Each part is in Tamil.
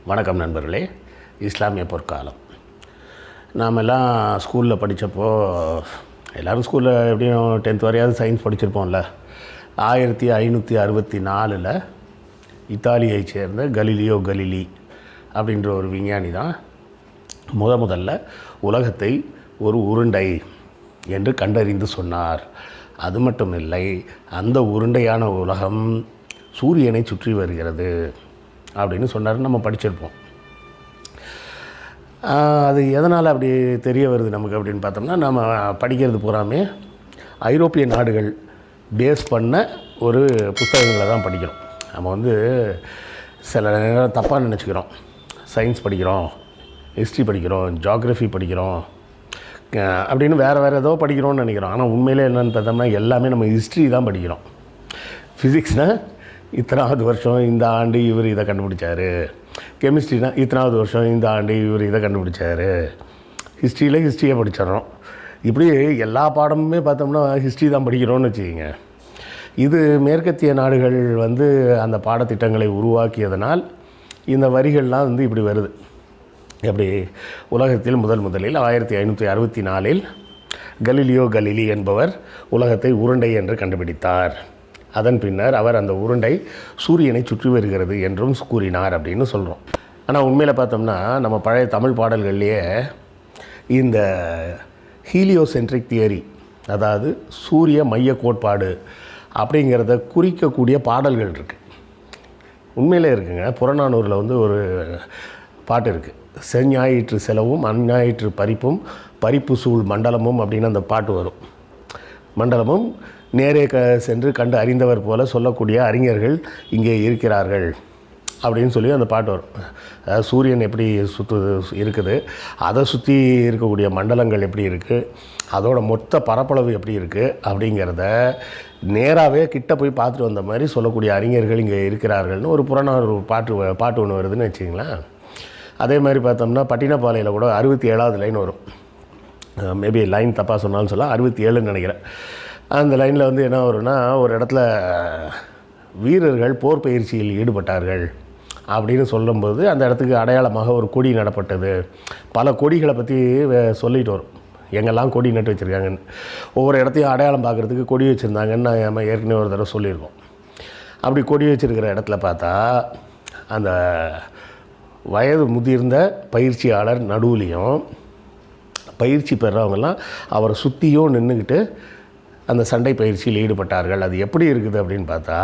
வணக்கம் நண்பர்களே. இஸ்லாமிய பொற்காலம். நாம் எல்லாம் ஸ்கூலில் படித்தப்போ எல்லோரும் ஸ்கூலில் எப்படியும் 10th வரையாவது சயின்ஸ் படிச்சிருப்போம்ல. 1564 இத்தாலியை சேர்ந்த கலீலியோ கலிலி அப்படின்ற ஒரு விஞ்ஞானி தான் முதல்ல உலகத்தை ஒரு உருண்டை என்று கண்டறிந்து சொன்னார். அது மட்டும் இல்லை, அந்த உருண்டையான உலகம் சூரியனை சுற்றி வருகிறது அப்படின்னு சொன்னார். நம்ம படிச்சிருப்போம். அது எதனால் அப்படி தெரிய வருது நமக்கு அப்படின்னு பார்த்தோம்னா, நம்ம படிக்கிறது பூராமே ஐரோப்பிய நாடுகள் பேஸ் பண்ண ஒரு புத்தகங்களை தான் படிக்கிறோம். நம்ம சில நேரம் தப்பாக நினச்சிக்கிறோம். சயின்ஸ் படிக்கிறோம், ஹிஸ்ட்ரி படிக்கிறோம், ஜியாகிரஃபி படிக்கிறோம் அப்படின்னு வேறு ஏதோ படிக்கிறோம்னு நினைக்கிறோம். ஆனால் உண்மையிலே என்னென்னு பார்த்தோம்னா எல்லாமே நம்ம ஹிஸ்ட்ரி தான் படிக்கிறோம். ஃபிசிக்ஸ்னால் இத்தனாவது வருஷம் இந்த ஆண்டு இவர் இதை கண்டுபிடிச்சார். கெமிஸ்ட்ரினா இத்தனாவது வருஷம் இந்த ஆண்டு இவர் இதை கண்டுபிடிச்சார். ஹிஸ்ட்ரியில் ஹிஸ்ட்ரியை படிச்சிடறோம். இப்படி எல்லா பாடமுமே பார்த்தோம்னா ஹிஸ்ட்ரி தான் படிக்கிறோன்னு வச்சுக்கிங்க. இது மேற்கத்திய நாடுகள் அந்த பாடத்திட்டங்களை உருவாக்கியதனால் இந்த வரிகள்லாம் இப்படி வருது. எப்படி உலகத்தில் முதலில் 1564 கலீலியோ கலிலி என்பவர் உலகத்தை உருண்டை என்று கண்டுபிடித்தார். அதன் பின்னர் அவர் அந்த உருண்டை சூரியனை சுற்றி வருகிறது என்றும் கூறினார் அப்படின்னு சொல்கிறோம். ஆனால் உண்மையில் பார்த்தோம்னா நம்ம பழைய தமிழ் பாடல்கள்லேயே இந்த ஹீலியோசென்ட்ரிக் தியரி, அதாவது சூரிய மைய கோட்பாடு அப்படிங்கிறத குறிக்கக்கூடிய பாடல்கள் இருக்குது. உண்மையிலே இருக்குங்க. புறநானூரில் ஒரு பாட்டு இருக்குது. செஞ்ஞாயிற்று செலவும் அஞ்ஞாயிற்று பறிப்பும் பறிப்பு சூழ் மண்டலமும் அப்படின்னு அந்த பாட்டு வரும். மண்டலமும் நேரே சென்று கண்டு அறிந்தவர் போல சொல்லக்கூடிய அறிஞர்கள் இங்கே இருக்கிறார்கள் அப்படின்னு சொல்லி அந்த பாட்டு வரும். அதாவது சூரியன் எப்படி இருக்குது, அதை சுற்றி இருக்கக்கூடிய மண்டலங்கள் எப்படி இருக்குது, அதோட மொத்த பரப்பளவு எப்படி இருக்குது அப்படிங்கிறத நேராகவே கிட்ட போய் பார்த்துட்டு வந்த மாதிரி சொல்லக்கூடிய அறிஞர்கள் இங்கே இருக்கிறார்கள்னு ஒரு புறநானூறு பாட்டு ஒன்று வருதுன்னு வச்சிங்களேன். அதே மாதிரி பார்த்தோம்னா பட்டினப்பாளையில் கூட 67வது லைன் வரும். மேபி லைன் தப்பாக சொன்னாலும் சொல்லலாம், 67ன்னு நினைக்கிறேன். அந்த லைனில் என்ன வரும்னா, ஒரு இடத்துல வீரர்கள் போர் பயிற்சியில் ஈடுபட்டார்கள் அப்படின்னு சொல்லும்போது அந்த இடத்துக்கு அடையாளமாக ஒரு கொடி நடப்பட்டது. பல கொடிகளை பற்றி சொல்லிட்டு வரும். எங்கெல்லாம் கொடி நட்டு வச்சுருக்காங்கன்னு, ஒவ்வொரு இடத்தையும் அடையாளம் பார்க்குறதுக்கு கொடி வச்சுருந்தாங்கன்னு நம்ம ஏற்கனவே ஒரு தடவை சொல்லியிருக்கோம். அப்படி கொடி வச்சுருக்கிற இடத்துல பார்த்தா அந்த வயது முதிர்ந்த பயிற்சியாளர் நடுவுலையும் பயிற்சி பெறவங்கெல்லாம் அவரை சுற்றியும் நின்றுக்கிட்டு அந்த சண்டை பயிற்சியில் ஈடுபட்டார்கள். அது எப்படி இருக்குது அப்படின்னு பார்த்தா,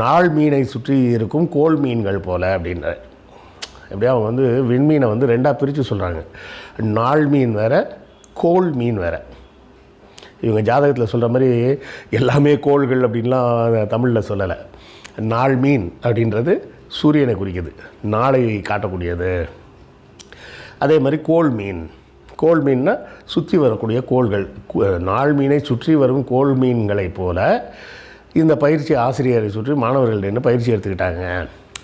நாள் மீனை சுற்றி இருக்கும் கோல் மீன்கள் போல் அப்படின்ற. எப்படியா அவங்க விண்மீனை ரெண்டாக பிரித்து சொல்கிறாங்க. நாள் மீன் வேறு, கோல் மீன் வேறு. இவங்க ஜாதகத்தில் சொல்கிற மாதிரி எல்லாமே கோள்கள் அப்படின்லாம் தமிழில் சொல்லலை. நாள் மீன் அப்படின்றது சூரியனை குறிக்குது, நாளை காட்டக்கூடியது. அதே மாதிரி கோல் மீன்னா சுற்றி வரக்கூடிய கோள்கள். நாள் மீனை சுற்றி வரும் கோல் மீன்களைப் போல இந்த பயிற்சி ஆசிரியரை சுற்றி மாணவர்கள் நின்று பயிற்சி எடுத்துக்கிட்டாங்க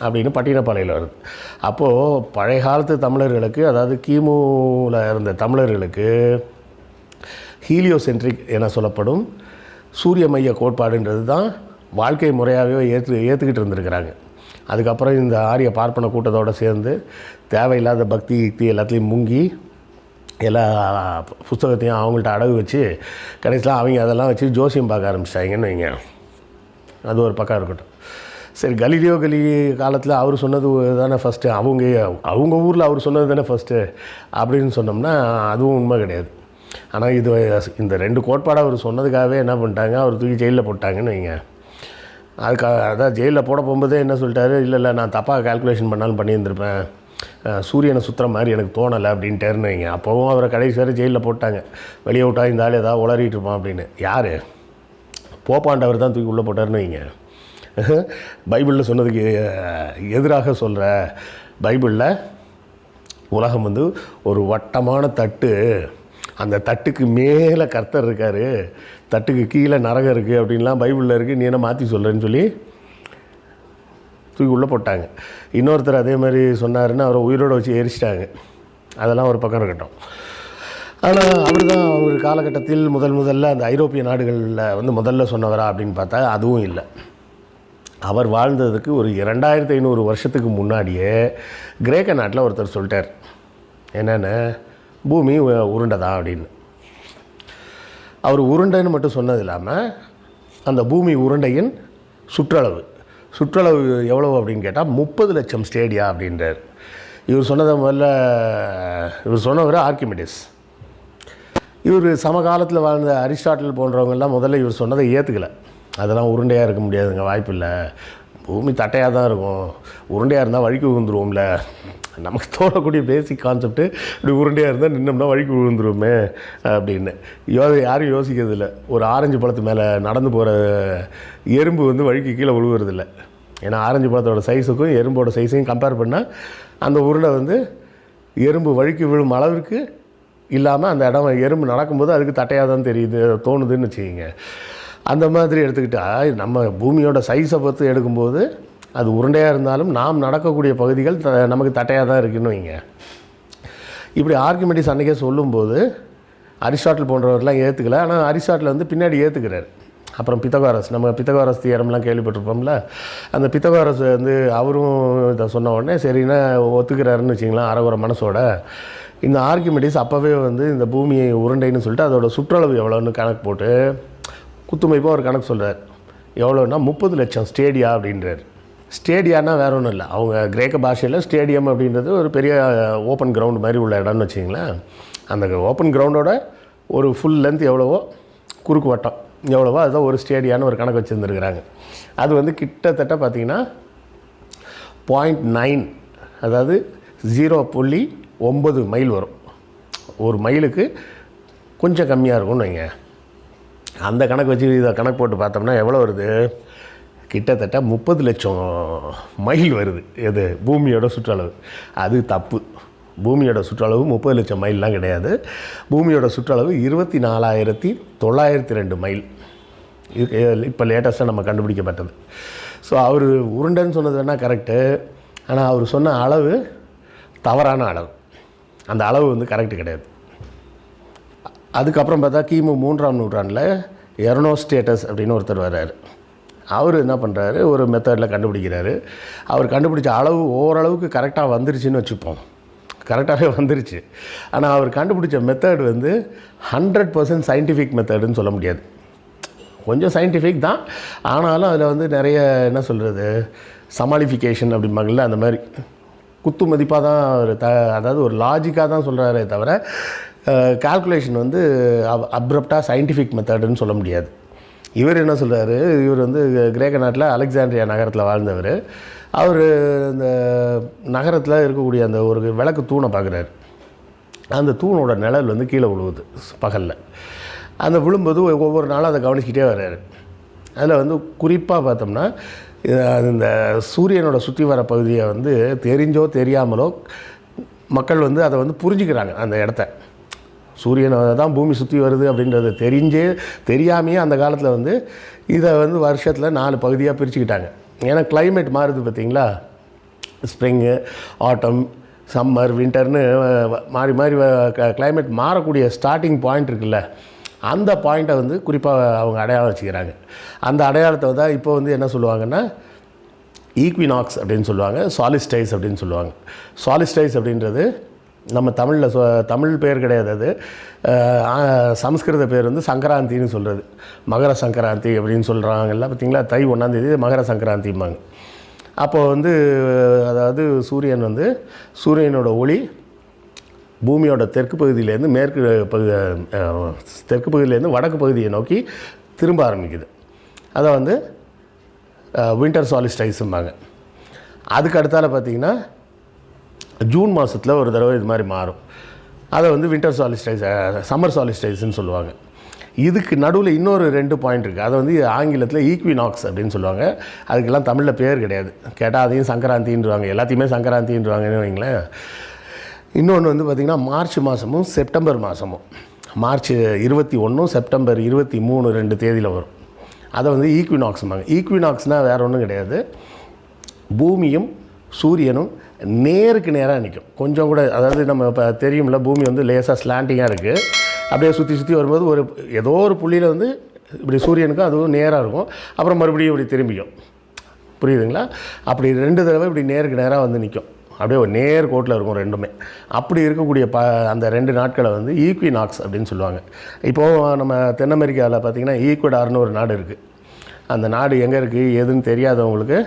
அப்படின்னு பட்டினப்பாளையில் வருது. அப்போது பழைய காலத்து தமிழர்களுக்கு, அதாவது கிமுவில் இருந்த தமிழர்களுக்கு ஹீலியோசென்ட்ரிக் என சொல்லப்படும் சூரிய மைய கோட்பாடுன்றது தான் வாழ்க்கை முறையாகவே ஏற்றுக்கிட்டு இருந்திருக்கிறாங்க. அதுக்கப்புறம் இந்த ஆரிய பார்ப்பன கூட்டத்தோடு சேர்ந்து தேவையில்லாத பக்தி யுக்தி எல்லாத்துலேயும் முங்கி எல்லா புஸ்தகத்தையும் அவங்கள்ட்ட அடகு வச்சு கடைசியில் அவங்க அதெல்லாம் வச்சு ஜோசியம் பார்க்க ஆரம்பிச்சிட்டாங்கன்னு வைங்க. அது ஒரு பக்கம் இருக்கட்டும். சரி, கலீலியோ கலிலி காலத்தில் அவர் சொன்னது தானே ஃபஸ்ட்டு, அவங்க ஊரில் அவர் சொன்னது தானே ஃபஸ்ட்டு அப்படின்னு சொன்னோம்னா அதுவும் உண்மை கிடையாது. ஆனால் இந்த 2 கோட்பாடு அவர் சொன்னதுக்காகவே என்ன பண்ணிட்டாங்க, அவர் தூக்கி ஜெயிலில் போட்டாங்கன்னு வைங்க. அதான் ஜெயிலில் போட போகும்போதே என்ன சொல்லிட்டாரு, இல்லை நான் தப்பாக கால்குலேஷன் பண்ணாலும் பண்ணியிருந்திருப்பேன், சூரியனை சுற்றுற மாதிரி எனக்கு தோணலை அப்படின்ட்டேருன்னு வைங்க. அப்போவும் அவரை கடைசி வரை ஜெயிலில் போட்டாங்க. வெளியே விட்டா இந்த ஆள் ஏதாவது உளறிட்டு இருப்பான் அப்படின்னு. யார்? போப்பாண்டவர் தான் தூக்கி உள்ளே போட்டார்னு வைங்க. பைபிளில் சொன்னதுக்கு எதிராக சொல்கிற பைபிளில் உலகம் ஒரு வட்டமான தட்டு, அந்த தட்டுக்கு மேலே கர்த்தர் இருக்கார், தட்டுக்கு கீழே நரகம் இருக்குது அப்படின்லாம் பைபிளில் இருக்குது, நீ என்ன மாற்றி சொல்கிறேன்னு சொல்லி தூக்கி உள்ளே போட்டாங்க. இன்னொருத்தர் அதே மாதிரி சொன்னாருன்னு அவரை உயிரோடு வச்சு எரிச்சிட்டாங்க. அதெல்லாம் ஒரு பக்கம் இருக்கட்டும். ஆனால் அவர் தான் ஒரு காலகட்டத்தில் முதல்ல அந்த ஐரோப்பிய நாடுகளில் முதல்ல சொன்னவரா அப்படின்னு பார்த்தா அதுவும் இல்லை. அவர் வாழ்ந்ததுக்கு ஒரு 2500 வருஷத்துக்கு முன்னாடியே கிரேக்க நாட்டில் ஒருத்தர் சொல்லிட்டார், என்னென்னு, பூமி உருண்டை தான் அப்படின்னு. அவர் உருண்டைன்னு மட்டும் சொன்னது இல்லாமல் அந்த பூமி உருண்டையின் சுற்றளவு எவ்வளவு அப்படின்னு கேட்டால் 30 லட்சம் ஸ்டேடியா அப்படின்றார். இவர் சொன்னவர் ஆர்க்கிமெடிஸ். இவர் சமகாலத்தில் வாழ்ந்த அரிஸ்டாட்டில் போன்றவங்கெல்லாம் முதல்ல இவர் சொன்னதை ஏற்றுக்கலை. அதெல்லாம் உருண்டையாக இருக்க முடியாதுங்க, வாய்ப்பு இல்லை, பூமி தட்டையாக தான் இருக்கும், உருண்டையாக இருந்தால் வழிக்கு விழுந்துருவோம்ல, நமக்கு தோணக்கூடிய பேசிக் கான்செப்ட்டு இப்படி உருண்டையாக இருந்தால் நின்னோம்னா வழிக்கு விழுந்துருவோமே அப்படின்னு யாரும் யோசிக்கிறது இல்லை. ஒரு ஆரஞ்சு பழத்து மேலே நடந்து போகிற எறும்பு வழிக்கு கீழே விழுவுறதில்ல. ஏன்னா ஆரஞ்சு பழத்தோட சைஸுக்கும் எறும்போட சைஸையும் கம்பேர் பண்ணால் அந்த உருண்டை எறும்பு வழிக்கு விழும் அளவிற்கு இல்லாமல் அந்த இடம் எறும்பு நடக்கும்போது அதுக்கு தட்டையாக தான் தோணுதுன்னு வச்சுக்கிங்க. அந்த மாதிரி எடுத்துக்கிட்டால் நம்ம பூமியோட சைஸை பார்த்து எடுக்கும்போது அது உருண்டையாக இருந்தாலும் நாம் நடக்கக்கூடிய பகுதிகள் நமக்கு தட்டையாக தான் இருக்குன்னு வைங்க. இப்படி ஆர்க்கிமெடிஸ் அன்றைக்கே சொல்லும்போது அரிஸ்டாட்டில் போன்றவர்கள்லாம் ஏற்றுக்கல. ஆனால் அரிஸ்டாட்டில் பின்னாடி ஏற்றுக்கிறார். அப்புறம் பித்தகாரஸ் தியரம்லாம் கேள்விப்பட்டிருப்போம்ல, அந்த பித்தகாரஸ் அவரும் இதை சொன்ன உடனே சரின்னா ஒத்துக்கிறாருன்னு வச்சிங்களேன் அறகுற மனசோட. இந்த ஆர்க்கிமெடிஸ் அப்போவே இந்த பூமியை உருண்டைன்னு சொல்லிட்டு அதோட சுற்றளவு எவ்வளோன்னு கணக்கு போட்டு குத்துமைப்பாக ஒரு கணக்கு சொல்கிறார். எவ்வளோன்னா 30 லட்சம் ஸ்டேடியா அப்படின்றார். ஸ்டேடியானா வேறு ஒன்றும் இல்லை, அவங்க கிரேக்க பாஷையில் ஸ்டேடியம் அப்படின்றது ஒரு பெரிய ஓப்பன் கிரவுண்ட் மாதிரி உள்ள இடம்னு வச்சிங்களேன். அந்த ஓப்பன் கிரவுண்டோட ஒரு ஃபுல் லென்த் எவ்வளவோ, குறுக்கு வட்டம் எவ்வளவோ, அதுதான் ஒரு ஸ்டேடியான்னு ஒரு கணக்கு வச்சுருந்துருக்குறாங்க. அது கிட்டத்தட்ட பார்த்திங்கன்னா 0.9, அதாவது 0.9 மைல் வரும். ஒரு மைலுக்கு கொஞ்சம் கம்மியாக இருக்கும்னு வைங்க. அந்த கணக்கு வச்சு இதை கணக்கு போட்டு பார்த்தோம்னா எவ்வளோ வருது, கிட்டத்தட்ட 30 லட்சம் மைல் வருது. எது, பூமியோட சுற்றளவு. அது தப்பு. பூமியோட சுற்றளவு 30 லட்சம் மைல்லாம் கிடையாது. பூமியோட சுற்றளவு 24,902 மைல். இப்போ லேட்டஸ்ட்டாக நம்ம கண்டுபிடிக்கப்பட்டது. ஸோ அவர் உருண்டைன்னு சொன்னது வேணால் கரெக்டு, ஆனால் அவர் சொன்ன அளவு தவறான அளவு. அந்த அளவு கரெக்டு கிடையாது. அதுக்கப்புறம் பார்த்தா கிமு 3ஆம் நூற்றாண்டில் எர்னோஸ்டேட்டஸ் அப்படின்னு ஒருத்தர் வர்றார். அவர் என்ன பண்ணுறாரு, ஒரு மெத்தடில் கண்டுபிடிக்கிறாரு. அவர் கண்டுபிடிச்ச அளவு ஓரளவுக்கு கரெக்டாக வந்துருச்சுன்னு வச்சுப்போம், கரெக்டாகவே வந்துருச்சு. ஆனால் அவர் கண்டுபிடிச்ச மெத்தட் 100% சயின்டிஃபிக் மெத்தடுன்னு சொல்ல முடியாது. கொஞ்சம் சயின்டிஃபிக் தான், ஆனாலும் அதில் நிறைய என்ன சொல்கிறது, சமாளிஃபிகேஷன் அப்படிம்பாங்கள்ல, அந்த மாதிரி குத்து மதிப்பாக தான் ஒரு அதாவது ஒரு லாஜிக்காக தான் சொல்கிறாரே தவிர கால்குலேஷன் அப்ரப்டாக சயின்டிஃபிக் மெத்தடுன்னு சொல்ல முடியாது. இவர் என்ன சொல்கிறாரு, இவர் கிரேக்க நாட்டில் அலெக்சாண்ட்ரியா நகரத்தில் வாழ்ந்தவர். அவர் இந்த நகரத்தில் இருக்கக்கூடிய அந்த ஒரு விளக்கு தூணை பார்க்குறாரு. அந்த தூணோட நிழல் கீழே விழுவுது பகலில். அந்த விழும்போது ஒவ்வொரு நாளும் அதை கவனிச்சிக்கிட்டே வர்றாரு. அதில் குறிப்பாக பார்த்தோம்னா இந்த சூரியனோட சுற்றி வர பகுதியை தெரிஞ்சோ தெரியாமலோ மக்கள் அதை புரிஞ்சுக்கிறாங்க. அந்த இடத்த சூரியனை தான் பூமி சுற்றி வருது அப்படின்றது தெரியாமையே அந்த காலத்தில் இதை வருஷத்தில் 4 பகுதியாக பிரிச்சுக்கிட்டாங்க. ஏன்னா கிளைமேட் மாறுது பார்த்திங்களா, ஸ்ப்ரிங்கு, ஆட்டம், சம்மர், வின்டர்னு மாறி மாறி கிளைமேட் மாறக்கூடிய ஸ்டார்டிங் பாயிண்ட் இருக்குல்ல, அந்த பாயிண்ட்டை குறிப்பாக அவங்க அடையாளம் வச்சுக்கிறாங்க. அந்த அடையாளத்தை தான் இப்போ என்ன சொல்லுவாங்கன்னா ஈக்வினாக்ஸ் அப்படின்னு சொல்லுவாங்க, சாலிஸ்டைஸ் அப்படின்னு சொல்லுவாங்க. சாலிஸ்டைஸ் அப்படின்றது நம்ம தமிழில் தமிழ் பேர் கிடையாது, அது சமஸ்கிருத பேர் சங்கராந்தின்னு சொல்கிறது. மகர சங்கராந்தி அப்படின்னு சொல்கிறாங்கல்ல பார்த்திங்களா, தை 1ஆம் தேதி மகர சங்கராந்திம்பாங்க. அப்போது அதாவது சூரியனோட ஒளி பூமியோட தெற்கு பகுதியிலேருந்து தெற்கு பகுதியிலேருந்து வடக்கு பகுதியை நோக்கி திரும்ப ஆரம்பிக்குது. அதை வின்டர் சாலிஸ்டைஸும்பாங்க. அதுக்கு அடுத்தால பார்த்திங்கன்னா ஜூன் மாதத்தில் ஒரு தடவை இது மாதிரி மாறும். அதை வின்டர் சாலிஸ்டைஸ், சம்மர் சாலிஸ்டைஸ்ன்னு சொல்லுவாங்க. இதுக்கு நடுவில் இன்னொரு 2 பாயிண்ட் இருக்குது. அதை ஆங்கிலத்தில் ஈக்வினாக்ஸ் அப்படின்னு சொல்லுவாங்க. அதுக்கெல்லாம் தமிழில் பேர் கிடையாது. கேட்டால் அதையும் சங்கராந்தின்றாங்க, எல்லாத்தையுமே சங்கராந்தின்றாங்கன்னு வைங்களேன். இன்னொன்று பார்த்திங்கன்னா மார்ச் மாதமும் செப்டம்பர் மாதமும், மார்ச் 21 செப்டம்பர் 23 2 தேதியில் வரும். அதை ஈக்வினாக்ஸ்பாங்க. ஈக்வினாக்ஸ்னால் வேறு ஒன்றும் கிடையாது, பூமியும் சூரியனும் நேருக்கு நேராக நிற்கும். கொஞ்சம் கூட, அதாவது நம்ம இப்போ தெரியும்ல, பூமி லேசாக ஸ்லாண்டிங்காக இருக்குது. அப்படியே சுற்றி சுற்றி வரும்போது ஏதோ ஒரு புள்ளியில் இப்படி சூரியனுக்கும் அதுவும் நேராக இருக்கும். அப்புறம் மறுபடியும் இப்படி திரும்பிக்கும். புரியுதுங்களா? அப்படி 2 தடவை இப்படி நேருக்கு நேராக வந்து நிற்கும். அப்படியே ஒரு நேர் கோட்டில் இருக்கும் ரெண்டுமே. அப்படி இருக்கக்கூடிய அந்த 2 நாட்களை வந்து ஈக்வினாக்ஸ் அப்படின்னு சொல்லுவாங்க. இப்போது நம்ம தென் அமெரிக்காவில் பார்த்திங்கன்னா ஈக்வடார்னு ஒரு நாடு இருக்குது. அந்த நாடு எங்கே இருக்குது ஏதுன்னு தெரியாதவங்களுக்கு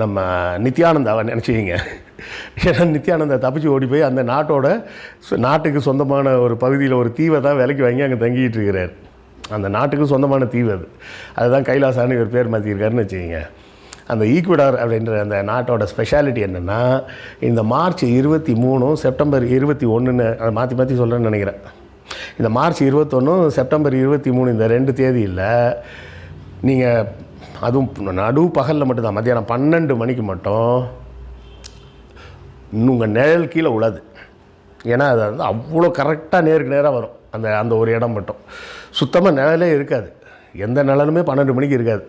நம்ம நித்யானந்தாவை நினச்சிக்கிங்க. ஏன்னா நித்யானந்தா தப்பிச்சு ஓடி போய் அந்த நாட்டுக்கு சொந்தமான ஒரு பகுதியில் ஒரு தீவை தான் விலைக்கு வாங்கி அங்கே தங்கிட்டு இருக்கிறார். அந்த நாட்டுக்கு சொந்தமான தீவு அதுதான் கைலாசான்னு இவர் பேர் மாற்றிருக்காருன்னு வச்சுக்கிங்க. அந்த ஈக்வடார் அப்படின்ற அந்த நாட்டோட ஸ்பெஷாலிட்டி என்னென்னா, இந்த மார்ச் 23 செப்டம்பர் 21ன்னு அதை மாற்றி சொல்கிறேன்னு நினைக்கிறேன். இந்த மார்ச் 21 செப்டம்பர் 23 இந்த 2 தேதியில் நீங்கள் அதுவும் நடு பகலில் மட்டும்தான், மத்தியானம் 12 மணிக்கு மட்டும் உங்கள் நிழல் கீழே உழாது. ஏன்னா அது வந்து அவ்வளோ கரெக்டாக நேருக்கு நேராக வரும். அந்த ஒரு இடம் மட்டும் சுத்தமாக நிழலே இருக்காது. எந்த நிழலுமே 12 மணிக்கு இருக்காது.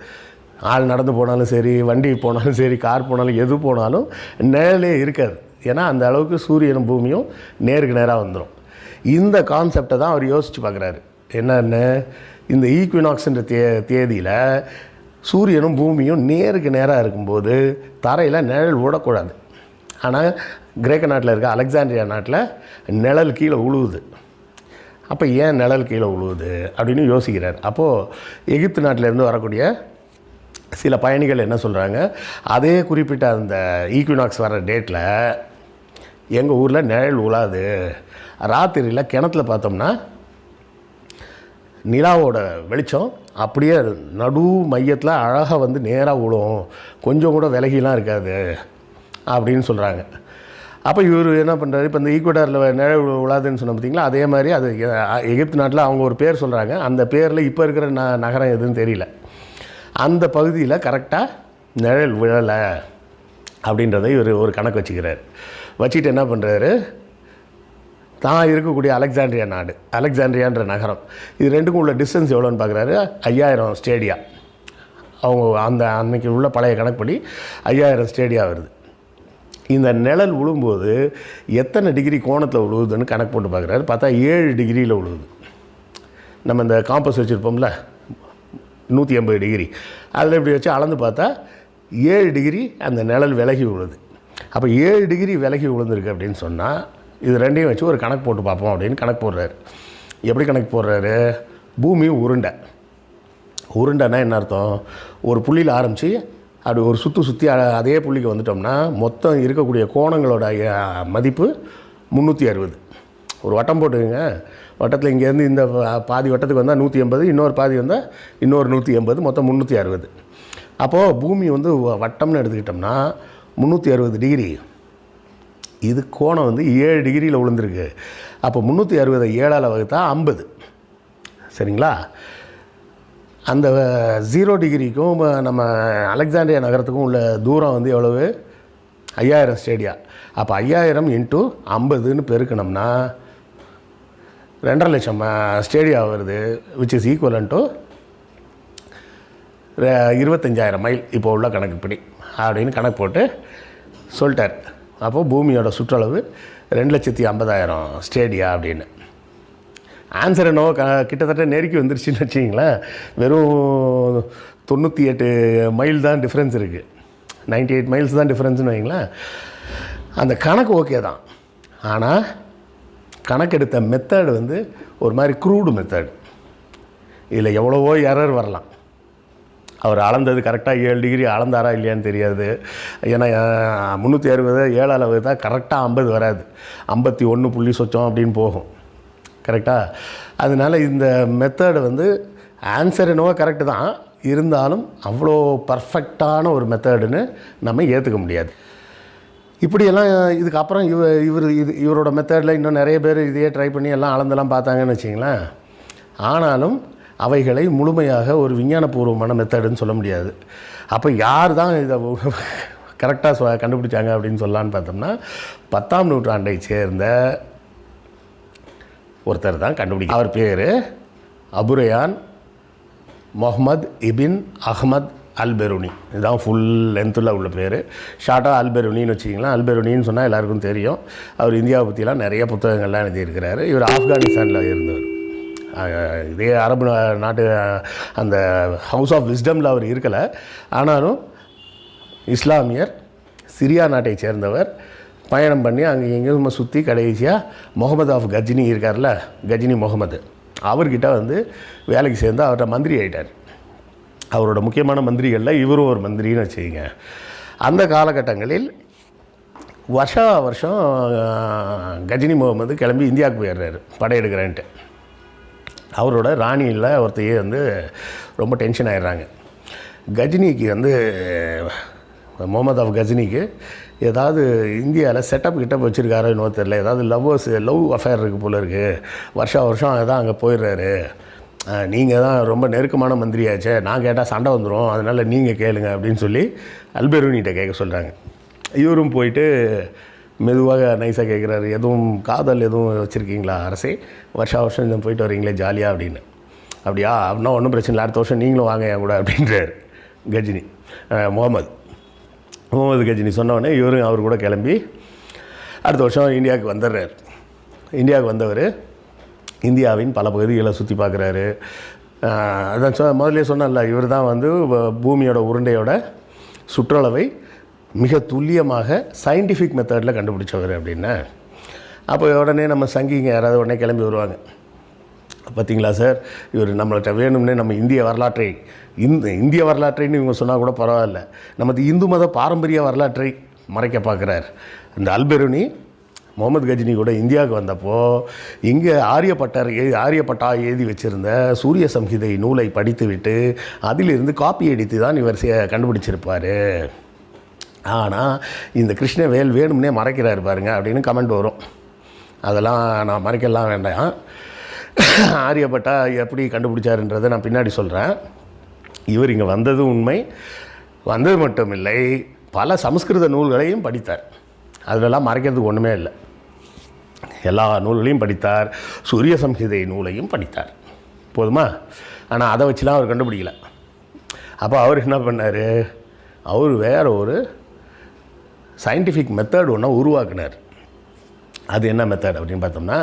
ஆள் நடந்து போனாலும் சரி, வண்டி போனாலும் சரி, கார் போனாலும், எது போனாலும் நிழலே இருக்காது. ஏன்னா அந்த அளவுக்கு சூரியனும் பூமியும் நேருக்கு நேராக வந்துடும். இந்த கான்செப்டை தான் அவர் யோசித்து பார்க்குறாரு. என்னென்னு, இந்த ஈக்வினாக்ஸ்ன்ற தேதியில் சூரியனும் பூமியும் நேருக்கு நேராக இருக்கும்போது தரையில் நிழல் விடக்கூடாது. ஆனால் கிரேக்க நாட்டில் இருக்க அலெக்சாண்ட்ரியா நாட்டில் நிழல் கீழே உழுவுது. அப்போ ஏன் நிழல் கீழே உழுவுது அப்படின்னு யோசிக்கிறார். அப்போது எகிப்து நாட்டிலேருந்து வரக்கூடிய சில பயணிகள் என்ன சொல்கிறாங்க, அதே குறிப்பிட்ட அந்த ஈக்வினாக்ஸ் வர டேட்டில் எங்கள் ஊரில் நிழல் உழாது. ராத்திரியில் கிணத்துல பார்த்தோம்னா நிலாவோட வெளிச்சம் அப்படியே நடு மையத்தில் அழகாக வந்து நேராக விழும், கொஞ்சம் கூட விலகிலாம் இருக்காது அப்படின்னு சொல்கிறாங்க. அப்போ இவர் என்ன பண்ணுறாரு, இப்போ இந்த ஈக்வடாரில் நிழல் விழாதுன்னு சொன்ன பார்த்தீங்களா, அதே மாதிரி அது எகிப்து நாட்டில் அவங்க ஒரு பேர் சொல்கிறாங்க. அந்த பேரில் இப்போ இருக்கிற நகரம் எதுன்னு தெரியல. அந்த பகுதியில் கரெக்டாக நிழல் விழலை அப்படின்றத இவர் ஒரு கணக்கு வச்சுக்கிறார். வச்சுட்டு என்ன பண்ணுறாரு, தான் இருக்கக்கூடிய அலெக்சாண்ட்ரியான்ற நகரம், இது ரெண்டுக்கும் உள்ள டிஸ்டன்ஸ் எவ்வளோன்னு பார்க்குறாரு. 5000 ஸ்டேடியா. அவங்க அன்றைக்கி உள்ள பழைய கணக்குப்படி 5000 ஸ்டேடியா வருது. இந்த நிழல் விழும்போது எத்தனை டிகிரி கோணத்தில் விழுவுதுன்னு கணக்கு போட்டு பார்க்குறாரு. பார்த்தா 7 டிகிரியில் விழுவுது. நம்ம இந்த காம்பஸ் வச்சுருப்போம்ல 180 டிகிரி, அதில் இப்படி வச்சு அளந்து பார்த்தா 7 டிகிரி அந்த நிழல் விலகி விழுது. அப்போ 7 டிகிரி விலகி விழுந்திருக்கு அப்படின்னு சொன்னால் இது ரெண்டையும் வச்சு ஒரு கணக்கு போட்டு பார்ப்போம் அப்படின்னு கணக்கு போடுறாரு. எப்படி கணக்கு போடுறாரு, பூமி உருண்டைன்னா என்ன அர்த்தம், ஒரு புள்ளியில் ஆரம்பித்து அப்படி ஒரு சுற்றி அதே புள்ளிக்கு வந்துட்டோம்னா மொத்தம் இருக்கக்கூடிய கோணங்களோட மதிப்பு 360. ஒரு வட்டம் போட்டுக்கோங்க. வட்டத்தில் இங்கேருந்து இந்த பாதி வட்டத்துக்கு வந்தால் 180, இன்னொரு பாதி வந்தால் இன்னொரு 180, மொத்தம் 360. அப்போது பூமி வந்து வட்டம்னு எடுத்துக்கிட்டோம்னா 360 டிகிரி. இது கோணம் வந்து 7 டிகிரியில் விழுந்திருக்கு. அப்போ 360 7ஆல் வகுத்தா 50. சரிங்களா? அந்த 0 டிகிரிக்கும் நம்ம அலெக்சாண்ட்ரியா நகரத்துக்கும் உள்ள தூரம் வந்து எவ்வளவு, 5000 ஸ்டேடியா. அப்போ 5000 × 50ன்னு பெருக்கணும்னா 2.5 லட்சம் ஸ்டேடியா வருது. விச் இஸ் ஈக்குவலன் டு 25,000 மைல் இப்போ உள்ள கணக்குப்படி அப்படின்னு கணக்கு போட்டு சொல்லிட்டார். அப்போது பூமியோட சுற்றளவு 2,50,000 ஸ்டேடியா அப்படின்னு. ஆன்சர் என்னவோ கிட்டத்தட்ட நெருக்கி வந்துருச்சுன்னு வச்சிங்களேன். வெறும் 98 மைல் தான் டிஃப்ரென்ஸ் இருக்குது. 98 மைல்ஸ் தான் டிஃப்ரென்ஸ்னு வைங்களேன். அந்த கணக்கு ஓகே தான். ஆனால் கணக்கெடுத்த மெத்தடு வந்து ஒரு மாதிரி க்ரூடு மெத்தடு. இதில் எவ்வளவோ எரர் வரலாம். அவர் அளந்தது கரெக்டாக 7 டிகிரி அளந்தாரா இல்லையான்னு தெரியாது. ஏன்னா 360 7ஆல் வகுத்தா கரெக்டாக 50 வராது, 51 புள்ளி சொச்சம் அப்படின்னு போகும். கரெக்டாக? அதனால் இந்த மெத்தடு வந்து ஆன்சர் என்னவோ கரெக்டு தான், இருந்தாலும் அவ்வளோ பர்ஃபெக்டான ஒரு மெத்தடுன்னு நம்ம ஏற்றுக்க முடியாது. இப்படியெல்லாம் இதுக்கப்புறம் இவரோட மெத்தடில் இன்னும் நிறைய பேர் இதையே ட்ரை பண்ணி எல்லாம் அளந்தெல்லாம் பார்த்தாங்கன்னு வச்சிங்களேன். ஆனாலும் அவைகளை முழுமையாக ஒரு விஞ்ஞானபூர்வமான மெத்தடுன்னு சொல்ல முடியாது. அப்போ யார் தான் இதை கரெக்டாக கண்டுபிடிச்சாங்க அப்படின்னு சொல்லலான்னு பார்த்தோம்னா 10ஆம் நூற்றாண்டை சேர்ந்த ஒருத்தர் தான் கண்டுபிடிக்க. அவர் பேர் அபுரையான் முஹம்மது இபின் அஹ்மத் அல்பெருனி. இதுதான் ஃபுல் லென்த்தில் உள்ள பேர். ஷார்ட்டாக அல்பெருனின்னு வச்சிங்களேன். அல்பெருனின்னு சொன்னால் எல்லாருக்கும் தெரியும். அவர் இந்தியாவை பற்றிலாம் நிறைய புத்தகங்கள்லாம் எழுதியிருக்கிறாரு. இவர் ஆப்கானிஸ்தானில் இருந்தவர். இதே அரபு நாட்டு அந்த ஹவுஸ் ஆஃப் விஸ்டமில் அவர் இருக்கலை. ஆனாலும் இஸ்லாமியர், சிரியா நாட்டை சேர்ந்தவர். பயணம் பண்ணி அங்கே எங்கேயும் சுற்றி கடைசியாக முகமது ஆஃப் கஜினி இருக்கார்ல, கஜினி முகமது, அவர்கிட்ட வந்து வேலைக்கு சேர்ந்து அவர்கிட்ட மந்திரி ஆகிட்டார். அவரோட முக்கியமான மந்திரிகளில் இவரும் ஒரு மந்திரின்னு வச்சுக்கிங்க. அந்த காலகட்டங்களில் வருஷம் கஜினி முகமது கிளம்பி இந்தியாவுக்கு போயிடுறாரு படையெடுக்கிறேன்ட்டு. அவரோட ராணியில் ஒருத்தையே வந்து ரொம்ப டென்ஷன் ஆகிடுறாங்க. கஜினிக்கு வந்து முகமது ஆஃப் கஜினிக்கு ஏதாவது இந்தியாவில் செட்டப் வச்சுருக்காரோ இன்னும் தெரியல, ஏதாவது லவ் அஃபேர் இருக்குது போல இருக்குது, வருஷம் அதான் அங்கே போயிடுறாரு, நீங்கள் தான் ரொம்ப நெருக்கமான மந்திரியாச்சே, நான் கேட்டால் சண்டை வந்துடும், அதனால் நீங்கள் கேளுங்க அப்படின்னு சொல்லி அல்பெருனிகிட்ட கேட்க சொல்கிறாங்க. இவரும் போயிட்டு மெதுவாக நைஸாக கேட்குறாரு, எதுவும் காதல் எதுவும் வச்சுருக்கீங்களா அரசே, வருஷம் இந்த போயிட்டு வரீங்களே ஜாலியாக அப்படின்னு. அப்படியா, அப்படின்னா ஒன்றும் பிரச்சனை இல்லை, அடுத்த வருஷம் நீங்களும் வாங்க என் கூட அப்படின்றார் கஜினி. முகமது கஜினி சொன்னோடனே இவரும் அவர் கூட கிளம்பி அடுத்த வருஷம் இந்தியாவுக்கு வந்துடுறார். இந்தியாவுக்கு வந்தவர் இந்தியாவின் பல பகுதிகளை சுற்றி பார்க்குறாரு. அதான் முதல்ல சொன்னல, இவர் தான் வந்து பூமியோட உருண்டையோட சுற்றளவை மிக துல்லியமாக சயின்டிஃபிக் மெத்தடில் கண்டுபிடிச்சவர் அப்படின்னு. அப்போ உடனே நம்ம சங்கிங்க யாராவது உடனே கிளம்பி வருவாங்க, பார்த்தீங்களா சார், இவர் நம்மள்கிட்ட வேணும்னே நம்ம இந்திய வரலாற்றைன்னு இவங்க சொன்னால் கூட பரவாயில்ல, நமது இந்து மத பாரம்பரிய வரலாற்றை மறைக்க பார்க்குறார். இந்த அல்பெருனி முகமது கஜினி கூட இந்தியாவுக்கு வந்தப்போ இங்கே ஆரியப்பட்டா எழுதி வச்சுருந்த சூரிய சம்ஹிதை நூலை படித்துவிட்டு அதிலிருந்து காப்பி அடித்து தான் இவர் கண்டுபிடிச்சிருப்பார். ஆனால் இந்த கிருஷ்ணவேல் வேணும்னே மறைக்கிறாரு பாருங்க அப்படின்னு கமெண்ட் வரும். அதெல்லாம் நான் மறைக்கலாம் வேண்டாம். ஆரியப்பட்டா எப்படி கண்டுபிடிச்சாருன்றதை நான் பின்னாடி சொல்கிறேன். இவர் இங்கே வந்தது உண்மை, வந்தது மட்டும் இல்லை, பல சமஸ்கிருத நூல்களையும் படித்தார். அதிலெல்லாம் மறைக்கிறதுக்கு ஒன்றுமே இல்லை, எல்லா நூல்களையும் படித்தார், சூரிய சம்ஹிதை நூலையும் படித்தார். போதுமா? ஆனால் அதை வச்சுலாம் அவர் கண்டுபிடிக்கல. அப்போ அவர் என்ன பண்ணார், அவர் வேறு ஒரு சயின்டிஃபிக் மெத்தட் ஒன்று உருவாக்குனார். அது என்ன மெத்தட் அப்படின்னு பார்த்தோம்னா,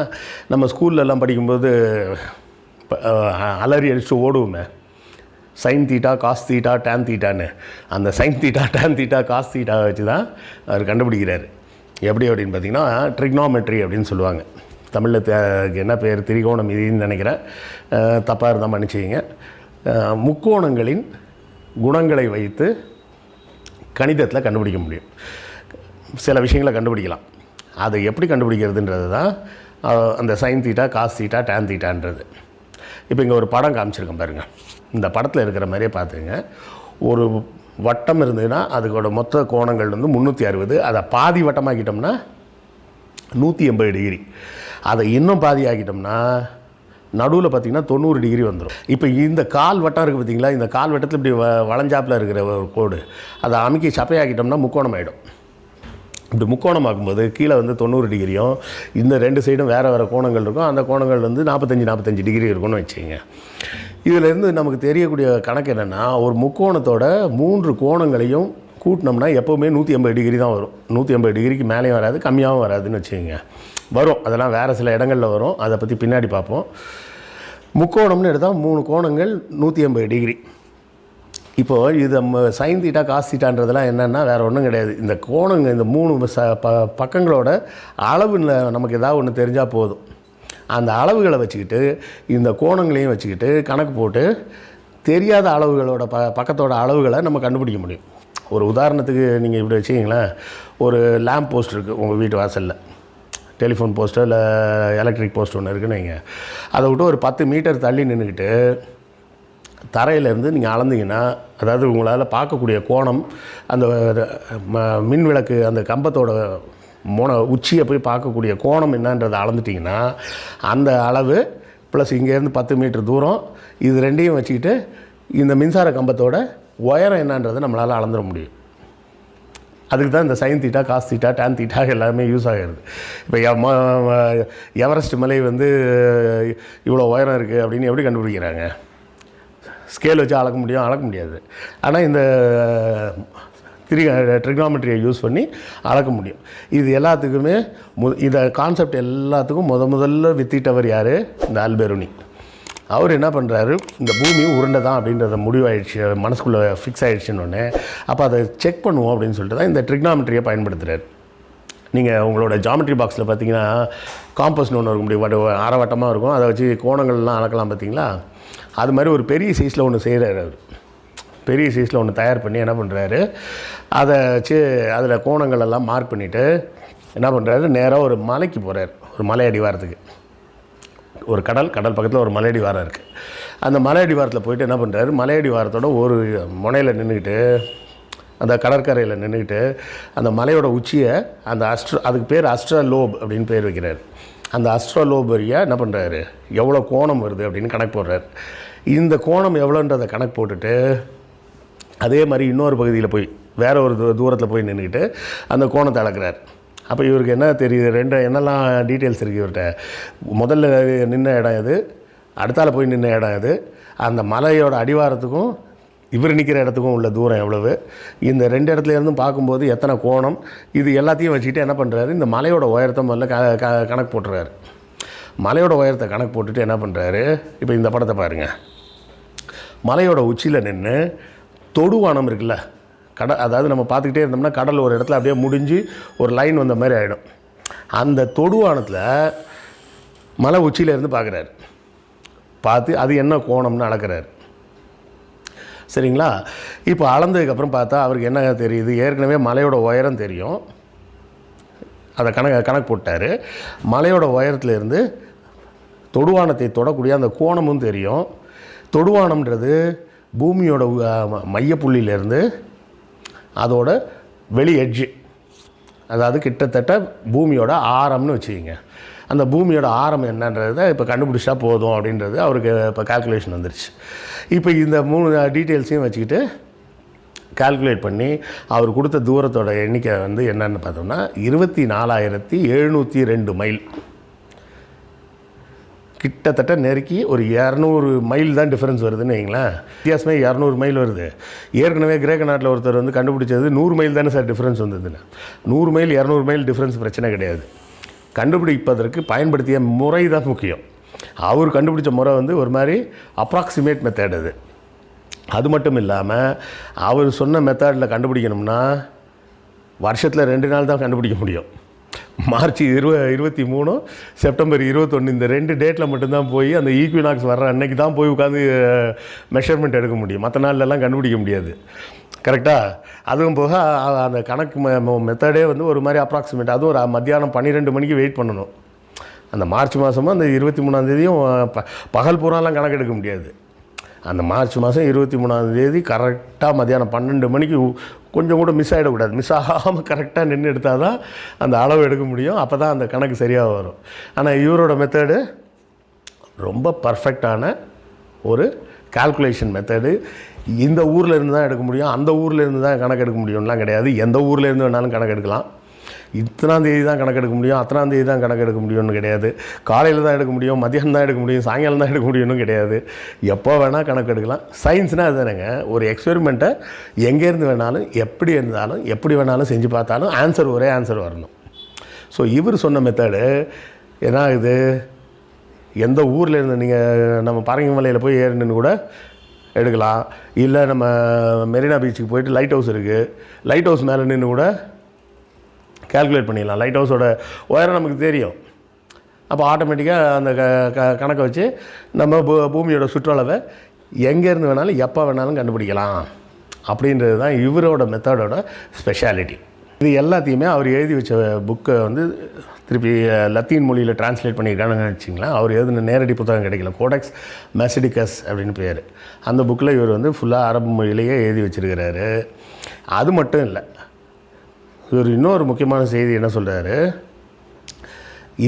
நம்ம ஸ்கூல்லலாம் படிக்கும்போது அலறி அடிச்சுட்டு ஓடுவோமே, sine theta cos theta tan தீட்டான்னு, அந்த sine theta tan theta cos தீட்டாவை வச்சு தான் அவர் கண்டுபிடிக்கிறார். எப்படி அப்படின்னு பார்த்திங்கன்னா, ட்ரிக்னாமெட்ரி அப்படின்னு சொல்லுவாங்க. தமிழில் என்ன பேர், திரிகோணம் இதுன்னு நினைக்கிறேன், தப்பாக இருந்தால் மன்னிச்சிங்க. முக்கோணங்களின் குணங்களை வைத்து கணிதத்தில் கண்டுபிடிக்க முடியும், சில விஷயங்களை கண்டுபிடிக்கலாம். அதை எப்படி கண்டுபிடிக்கிறதுன்றது தான் அந்த sine theta cos theta tan தீட்டான்றது. இப்போ இங்கே ஒரு படம் காமிச்சிருக்கேன் பாருங்கள். இந்த படத்தில் இருக்கிற மாதிரியே பார்த்துங்க. ஒரு வட்டம் இருந்ததுன்னா அதுக்கோட மொத்த கோணங்கள் வந்து 360. அதை பாதி வட்டமாக்கிட்டோம்னா 180 டிகிரி. அதை இன்னும் பாதி ஆக்கிட்டோம்னா நடுவில் பார்த்திங்கன்னா 90 டிகிரி வந்துடும். இப்போ இந்த கால் வட்டம் இருக்குது பார்த்திங்களா, இந்த கால் வட்டத்தில் இப்படி வளைஞ்சாப்பில் இருக்கிற ஒரு கோடு, அதை அமைக்கி சப்பையாக்கிட்டோம்னா முக்கோணம் ஆகிடும். இப்படி முக்கோணமாக்கும்போது கீழே வந்து 90 டிகிரியும் இந்த ரெண்டு சைடும் வேறு கோணங்கள் இருக்கும். அந்த கோணங்கள் வந்து 45 டிகிரி இருக்கும்னு வச்சுங்க. இதிலேருந்து நமக்கு தெரியக்கூடிய கணக்கு என்னென்னா, ஒரு முக்கோணத்தோட 3 கோணங்களையும் கூட்டினோம்னா எப்போவுமே 180 டிகிரி தான் வரும். 180 டிகிரிக்கு மேலேயும் வராது, கம்மியாகவும் வராதுன்னு வச்சுக்கோங்க. வரும், அதெல்லாம் வேறு சில இடங்களில் வரும், அதை பற்றி பின்னாடி பார்ப்போம். முக்கோணம்னு எடுத்தால் 3 கோணங்கள் 180 டிகிரி. இப்போது இது சைன் தீட்டா காஸ் தீட்டான்றதெல்லாம் என்னென்னா வேறு ஒன்றும் கிடையாது. இந்த கோணங்க, இந்த 3 பக்கங்களோட அளவு நமக்கு ஏதாவது ஒன்று தெரிஞ்சால் போதும். அந்த அளவுகளை வச்சுக்கிட்டு இந்த கோணங்களையும் வச்சுக்கிட்டு கணக்கு போட்டு தெரியாத அளவுகளோட பக்கத்தோட அளவுகளை நம்ம கண்டுபிடிக்க முடியும். ஒரு உதாரணத்துக்கு நீங்கள் இப்படி வச்சுக்கிங்களேன், ஒரு லேம்ப் போஸ்ட் இருக்குது உங்கள் வீட்டு வாசலில், டெலிஃபோன் போஸ்ட்டோ இல்லை எலக்ட்ரிக் போஸ்ட் ஒன்று இருக்குன்னு வைங்க. அதை விட்டு ஒரு 10 மீட்டர் தள்ளி நின்றுக்கிட்டு தரையிலேருந்து நீங்கள் அளந்தீங்கன்னா, அதாவது உங்களால் பார்க்கக்கூடிய கோணம், அந்த மின் விளக்கு அந்த கம்பத்தோட உச்சியை போய் பார்க்கக்கூடிய கோணம் என்னன்றதை அளந்துட்டிங்கன்னா, அந்த அளவு ப்ளஸ் இங்கேருந்து 10 மீட்டர் தூரம், இது ரெண்டையும் வச்சுக்கிட்டு இந்த மின்சார கம்பத்தோட உயரம் என்னன்றதை நம்மளால் அளந்துட முடியும். அதுக்கு தான் இந்த sine theta cos theta tan theta எல்லாமே யூஸ் ஆகிறது. இப்போ எவரெஸ்ட் மலை வந்து இவ்வளோ உயரம் இருக்குது அப்படின்னு எப்படி கண்டுபிடிக்கிறாங்க? ஸ்கேல் வச்சு அளக்க முடியாது. ஆனால் இந்த ட்ரிக்னாமெட்ரியை யூஸ் பண்ணி அளக்க முடியும். இது எல்லாத்துக்குமே இதை கான்செப்ட் எல்லாத்துக்கும் முதல்ல வித்திட்டவர் யார்? இந்த அல்பெருனி. அவர் என்ன பண்ணுறாரு, இந்த பூமி உருண்டை தான் அப்படின்றத முடிவாயிடுச்சு, மனசுக்குள்ளே ஃபிக்ஸ் ஆகிடுச்சுன்னு. அப்போ அதை செக் பண்ணுவோம் அப்படின்னு சொல்லிட்டு தான் இந்த ட்ரிக்னாமெட்ரியை பயன்படுத்துகிறார். நீங்கள் உங்களோட ஜாமெட்ரி பாக்ஸில் பார்த்தீங்கன்னா காம்பஸ்னு ஒன்று இருக்கும், இப்படி அரைவட்டமாக இருக்கும், அதை வச்சு கோணங்கள்லாம் அளக்கலாம் பார்த்தீங்களா. அது மாதிரி ஒரு பெரிய சைஸில் ஒன்று செய்கிறார் அவர். பெரிய சைஸில் ஒன்று தயார் பண்ணி என்ன பண்ணுறாரு, அதை வச்சு அதில் கோணங்கள் எல்லாம் மார்க் பண்ணிவிட்டு என்ன பண்ணுறாரு, நேராக ஒரு மலைக்கு போகிறார். ஒரு மலை அடிவாரத்துக்கு, ஒரு கடல் பக்கத்தில் ஒரு மலை அடிவாரம் இருக்குது. அந்த மலை அடிவாரத்தில் போயிட்டு என்ன பண்ணுறாரு, மலை அடிவாரத்தோட ஒரு முனையில் நின்றுக்கிட்டு, அந்த கடற்கரையில் நின்றுக்கிட்டு அந்த மலையோட உச்சியை அந்த அதுக்கு பேர் அஸ்ட்ராலோப் அப்படின்னு பேர் வைக்கிறார். அந்த அஸ்ட்ராலோப் வழியாக என்ன பண்ணுறாரு, எவ்வளோ கோணம் வருது அப்படின்னு கணக்கு போடுறார். இந்த கோணம் எவ்வளோன்றதை கணக்கு போட்டுட்டு அதே மாதிரி இன்னொரு பகுதியில் போய் வேறு ஒரு தூரத்தில் போய் நின்றுக்கிட்டு அந்த கோணத்தை அளக்கிறார். அப்போ இவருக்கு என்ன தெரியுது, என்னெல்லாம் டீட்டெயில்ஸ் இருக்குது இவர்கிட்ட. முதல்ல நின்ன இடம் எது, அடுத்தால போய் நின்ன இடம் எது, அந்த மலையோட அடிவாரத்துக்கும் இவர் நிற்கிற இடத்துக்கும் உள்ள தூரம் எவ்வளவு, இந்த 2 இடத்துலேருந்தும் பார்க்கும்போது எத்தனை கோணம், இது எல்லாத்தையும் வச்சுக்கிட்டு என்ன பண்ணுறாரு, இந்த மலையோட உயரத்தை முதல்ல கணக்கு போட்டுறாரு. மலையோட உயரத்தை கணக்கு போட்டுட்டு என்ன பண்ணுறாரு, இப்போ இந்த படத்தை பாருங்கள். மலையோட உச்சியில் நின்று தொடுவானம் இருக்குல்ல, அதாவது நம்ம பார்த்துக்கிட்டே இருந்தோம்னா கடல் ஒரு இடத்துல அப்படியே முடிஞ்சு ஒரு லைன் வந்த மாதிரி ஆகிடும். அந்த தொடுவானத்தில் மலை உச்சியிலேருந்து பார்க்குறாரு. பார்த்து அது என்ன கோணம்னு அளக்கிறார். சரிங்களா. இப்போ அளந்ததுக்கப்புறம் பார்த்தா அவருக்கு என்ன தெரியுது, ஏற்கனவே மலையோட உயரம் தெரியும், அதை கணக்கு போட்டார். மலையோட உயரத்துலேருந்து தொடுவானத்தை தொடக்கூடிய அந்த கோணமும் தெரியும். தொடுவானம்ன்றது பூமியோட மையப்புள்ளியிலேருந்து அதோட வெளி எட்ஜு, அதாவது கிட்டத்தட்ட பூமியோட ஆரம்னு வச்சுக்கிங்க. அந்த பூமியோட ஆரம் என்னன்றதை இப்போ கண்டுபிடிச்சா போதும் அப்படின்றது அவருக்கு இப்போ கால்குலேஷன் வந்துருச்சு. இப்போ இந்த 3 டீட்டெயில்ஸையும் வச்சுக்கிட்டு கால்குலேட் பண்ணி அவர் கொடுத்த தூரத்தோட எண்ணிக்கை வந்து என்னென்னு பார்த்தோம்னா 24,702 மைல். கிட்டத்தட்ட நெருக்கி ஒரு 200 மைல் தான் டிஃப்ரென்ஸ் வருதுன்னு வைங்களேன். வித்தியாசமே 200 மைல் வருது. ஏற்கனவே கிரேக்க நாட்டில் ஒருத்தர் வந்து கண்டுபிடிச்சது 100 மைல் தானே சார் டிஃப்ரென்ஸ் வந்ததுன்னு. 100 மைல் 200 மைல் டிஃப்ரென்ஸ் பிரச்சனை கிடையாது. கண்டுபிடிப்பதற்கு பயன்படுத்திய முறை தான் முக்கியம். அவர் கண்டுபிடிச்ச முறை வந்து ஒரு மாதிரி அப்ராக்சிமேட் மெத்தட் அது. அது மட்டும் இல்லாமல் அவர் சொன்ன மெத்தடில் கண்டுபிடிக்கணும்னா வருஷத்தில் 2 நாள் தான் கண்டுபிடிக்க முடியும். மார்ச் 23 செப்டம்பர் 21 இந்த 2 டேட்டில் மட்டும்தான் போய் அந்த ஈக்வினாக்ஸ் வர்ற அன்னைக்கு தான் போய் உட்காந்து மெஷர்மெண்ட் எடுக்க முடியும். மற்ற நாள்லலாம் கண்டுபிடிக்க முடியாது. கரெக்டாக. அதுவும் போக அந்த கணக்கு மெத்தடே வந்து ஒரு மாதிரி அப்ராக்சிமேட். அதுவும் ஒரு மத்தியானம் 12 மணிக்கு வெயிட் பண்ணணும். அந்த மார்ச் மாதமும் அந்த 23ஆந்தேதியும் பகல் பூராலாம் கணக்கு எடுக்க முடியாது. அந்த மார்ச் மாதம் 23ஆந்தேதி கரெக்டாக மத்தியானம் 12 மணிக்கு கொஞ்சம் கூட மிஸ் ஆகிடக்கூடாது. மிஸ் ஆகாமல் கரெக்டாக நின்று எடுத்தால் தான் அந்த அளவு எடுக்க முடியும். அப்போ தான் அந்த கணக்கு சரியாக வரும். ஆனால் இவரோட மெத்தடு ரொம்ப பர்ஃபெக்டான ஒரு கால்குலேஷன் மெத்தடு. இந்த ஊரில் இருந்து தான் எடுக்க முடியும், அந்த ஊரில் இருந்து தான் கணக்கு எடுக்க முடியும்லாம் கிடையாது. எந்த ஊரில் இருந்து வேணாலும் கணக்கு எடுக்கலாம். இத்தனாந்தேதி தான் கணக்கு எடுக்க முடியும், அத்தனாந்தேதி தான் கணக்கு எடுக்க முடியும்னு கிடையாது. காலையில் தான் எடுக்க முடியும், மதியானம் தான் எடுக்க முடியும், சாயங்காலம் தான் எடுக்க முடியும்னு கிடையாது. எப்போ வேணால் கணக்கு எடுக்கலாம். சயின்ஸ்னால் அதுதானேங்க. ஒரு எக்ஸ்பெரிமெண்ட்டை எங்கேருந்து வேணாலும் எப்படி இருந்தாலும் எப்படி வேணாலும் செஞ்சு பார்த்தாலும் ஒரே ஆன்சர் வரணும். ஸோ இவர் சொன்ன மெத்தடு என்ன ஆகுது, எந்த ஊரில் இருந்து நீங்கள் நம்ம பரங்கிமலையில் போய் ஏறினு கூட எடுக்கலாம். இல்லை நம்ம மெரினா பீச்சுக்கு போயிட்டு லைட் ஹவுஸ் இருக்குது, லைட் ஹவுஸ் மேலே நின்று கூட கால்குலேட் பண்ணிடலாம். லைட் ஹவுஸோட உயரம் நமக்கு தெரியும். அப்போ ஆட்டோமேட்டிக்காக அந்த கணக்கை வச்சு நம்ம பூமியோட சுற்றளவை எங்கேருந்து வேணாலும் எப்போ வேணாலும் கண்டுபிடிக்கலாம். அப்படின்றது தான் இவரோட மெத்தடோட ஸ்பெஷாலிட்டி. இது எல்லாத்தையுமே அவர் எழுதி வச்ச புக்கை வந்து திருப்பி லத்தீன் மொழியில் டிரான்ஸ்லேட் பண்ணியிருக்காங்கன்னு வச்சிங்களேன். அவர் எழுதின நேரடி புத்தகம் கிடைக்கல. கோடெக்ஸ் மெசிடிகஸ் அப்படின்னு பேர். அந்த புக்கில் இவர் வந்து ஃபுல்லாக அரபு மொழியிலேயே எழுதி வச்சுருக்கிறாரு. அது மட்டும் இல்லை, இவர் இன்னொரு முக்கியமான செய்தி என்ன சொல்கிறாரு,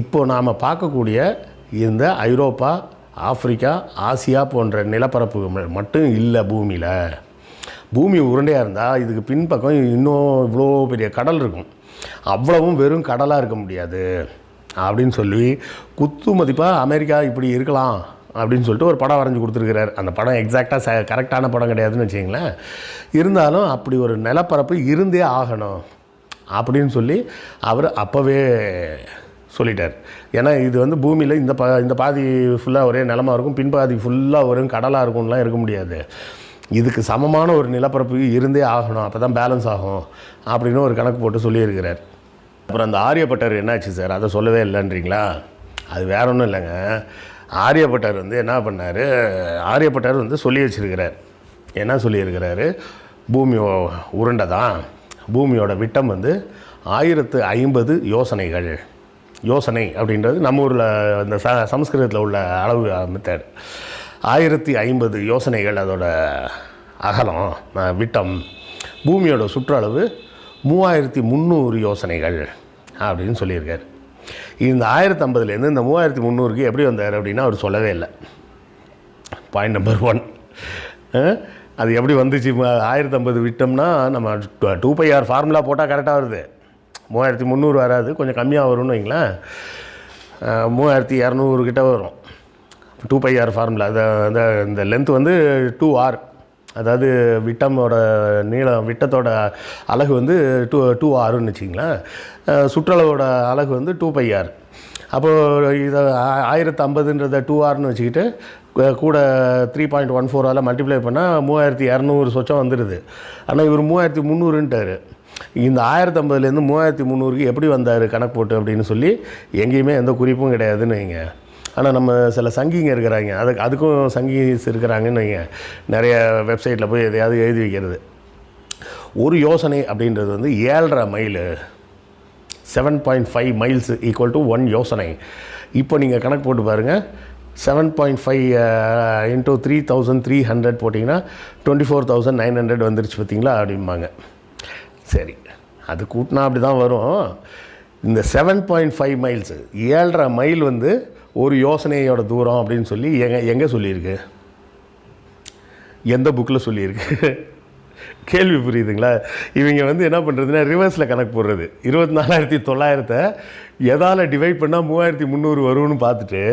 இப்போது நாம் பார்க்கக்கூடிய இந்த ஐரோப்பா, ஆப்பிரிக்கா, ஆசியா போன்ற நிலப்பரப்பு மட்டும் இல்லை பூமியில். பூமி உருண்டையாக இருந்தால் இதுக்கு பின்பக்கம் இன்னும் இவ்வளோ பெரிய கடல் இருக்கும். அவ்வளவும் வெறும் கடலாக இருக்க முடியாது அப்படின்னு சொல்லி குத்து மதிப்பாக அமெரிக்கா இப்படி இருக்கலாம் அப்படின்னு சொல்லிட்டு ஒரு படம் வரைஞ்சி கொடுத்துருக்கிறார். அந்த படம் எக்ஸாக்டாக கரெக்டான படம் கிடையாதுன்னு வச்சிங்களேன். இருந்தாலும் அப்படி ஒரு நிலப்பரப்பு இருந்தே ஆகணும் அப்படின்னு சொல்லி அவர் அப்போவே சொல்லிட்டார். ஏன்னா இது வந்து பூமியில் இந்த பாதி ஃபுல்லாக ஒரே நிலமாக இருக்கும், பின்பாதி ஃபுல்லாக ஒரு கடலாக இருக்கும்லாம் இருக்க முடியாது. இதுக்கு சமமான ஒரு நிலப்பரப்பு இருந்தே ஆகணும், அப்போ தான் பேலன்ஸ் ஆகும் அப்படின்னு ஒரு கணக்கு போட்டு சொல்லியிருக்கிறார். அப்புறம் அந்த ஆரியப்பட்டர் என்னாச்சு சார், அதை சொல்லவே இல்லைன்றீங்களா? அது வேற ஒன்றும் இல்லைங்க. ஆரியப்பட்டர் வந்து என்ன பண்ணார், ஆரியப்பட்டர் வந்து சொல்லி வச்சுருக்கிறார். என்ன சொல்லியிருக்கிறாரு, பூமி உருண்டை தான், பூமியோட விட்டம் வந்து 1050 யோசனைகள். யோசனை அப்படின்றது நம்ம ஊரில் இந்த சமஸ்கிருதத்தில் உள்ள அளவு மெத்தட். 1050 யோசனைகள் அதோட அகலம், விட்டம். பூமியோட சுற்றளவு 3300 யோசனைகள் அப்படின்னு சொல்லியிருக்கார். இந்த 1050லேருந்து இந்த 3300க்கு எப்படி வந்தார் அப்படின்னா அவர் சொல்லவே இல்லை. பாயிண்ட் நம்பர் 1, அது எப்படி வந்துச்சு? 1050 விட்டோம்னா நம்ம 2πr ஃபார்முலா போட்டால் கரெக்டாக வருது. 3300 வராது, கொஞ்சம் கம்மியாக வரும்னு வைங்களேன். 3200 கிட்ட வரும் 2πr ஃபார்முலா. இந்த லென்த் வந்து 2r, அதாவது விட்டமோட விட்டத்தோட அலகு வந்து 2rன்னு வச்சிங்களேன். சுற்றளவோட அலகு வந்து 2πr. அப்போது இதை 1050ன்றத 2rன்னு வச்சுக்கிட்டு கூட 3.14ஆல் மல்டிப்ளை பண்ணால் 3200 சொச்சம் வந்துடுது. ஆனால் இவர் 3300ன்ட்டார். இந்த 1050லேருந்து 3300க்கு எப்படி வந்தார் கணக்கு போட்டு அப்படின்னு சொல்லி எங்கேயுமே எந்த குறிப்பும் கிடையாதுன்னு வைங்க. ஆனால் நம்ம சில சங்கிங்க இருக்கிறாங்க, அதுக்கும் சங்கீஸ் இருக்கிறாங்கன்னு வைங்க. நிறைய வெப்சைட்டில் போய் எதையாவது எழுதி வைக்கிறது. ஒரு யோசனை அப்படின்றது வந்து 7.5 மைல், 7.5 மைல்ஸ் ஈக்குவல் டு 1 யோசனை. இப்போ நீங்கள் கணக்கு போட்டு பாருங்கள். 7.5 × 3300 போட்டிங்கன்னா 24,900 வந்துருச்சு பார்த்தீங்களா அப்படிம்பாங்க. சரி, அது கூட்டினா அப்படி தான் வரும். இந்த 7.5 மைல்ஸு, 7.5 மைல் வந்து ஒரு யோசனையோட தூரம் அப்படின்னு சொல்லி எங்கே சொல்லியிருக்கு, எந்த புக்கில் சொல்லியிருக்கு? கேள்வி புரியுதுங்களா? இவங்க வந்து என்ன பண்ணுறதுன்னா ரிவர்ஸில் கணக்கு போடுறது. 24,900 எதால் டிவைட் பண்ணால் 3300 வரும்னு பார்த்துட்டு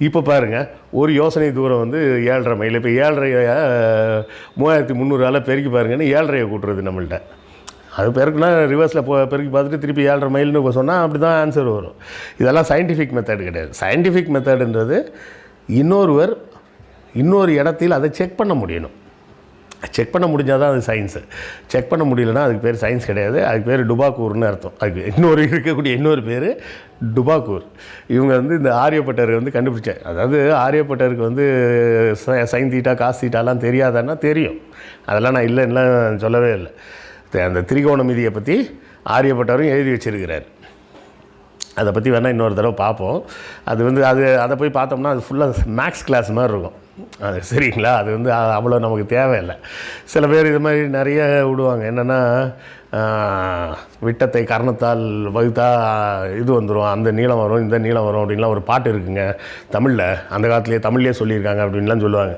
இப்போ பாருங்கள், ஒரு யோசனை தூரம் வந்து 7.5 மைல். இப்போ 7.5 3300ஆல் பெருக்கி பாருங்கன்னு 7.5 கூட்டுறது நம்மள்கிட்ட. அது பெருக்குனா ரிவர்ஸில் பெருக்கி பார்த்துட்டு திருப்பி 7.5 மைல்னு சொன்னால் அப்படி தான் ஆன்சர் வரும். இதெல்லாம் சயின்டிஃபிக் மெத்தட் கிடையாது. சயின்டிஃபிக் மெத்தடுன்றது இன்னொரு இடத்தில் அதை செக் பண்ண முடியணும். செக் பண்ண முடிஞ்சால் தான் அது சயின்ஸு. செக் பண்ண முடியலன்னா அதுக்கு பேர் சயின்ஸ் கிடையாது, அதுக்கு பேர் டுபாக்கூர்னு அர்த்தம். அதுக்கு இருக்கக்கூடிய இன்னொரு பேர் டுபாக்கூர். இவங்க வந்து இந்த ஆரியப்பட்டர் வந்து கண்டுபிடிச்சார். அதாவது ஆரியப்பட்டருக்கு வந்து சைன் தீட்டா காஸ் தீட்டாலாம் தெரியாதான்னா தெரியும். அதெல்லாம் நான் இல்லைன்னுலாம் சொல்லவே இல்லை. அந்த திரிகோணமிதியை பற்றி ஆரியப்பட்டரும் எழுதி வச்சிருக்கிறார். அதை பற்றி வேணால் இன்னொரு தடவை பார்ப்போம். அது வந்து அதை போய் பார்த்தோம்னா அது ஃபுல்லாக மேக்ஸ் கிளாஸ் மாதிரி இருக்கும். அது சரிங்களா? அது வந்து அவ்வளோ நமக்கு தேவையில்லை. சில பேர் இது மாதிரி நிறைய விடுவாங்க. என்னென்னா விட்டத்தை கரணத்தால் வகுத்தா இது வந்துடும், அந்த நீளம் வரும், இந்த நீளம் வரும் அப்படின்லாம் ஒரு பாட்டு இருக்குங்க தமிழில். அந்த காலத்துலேயே தமிழ்லேயே சொல்லியிருக்காங்க அப்படின்லாம் சொல்லுவாங்க.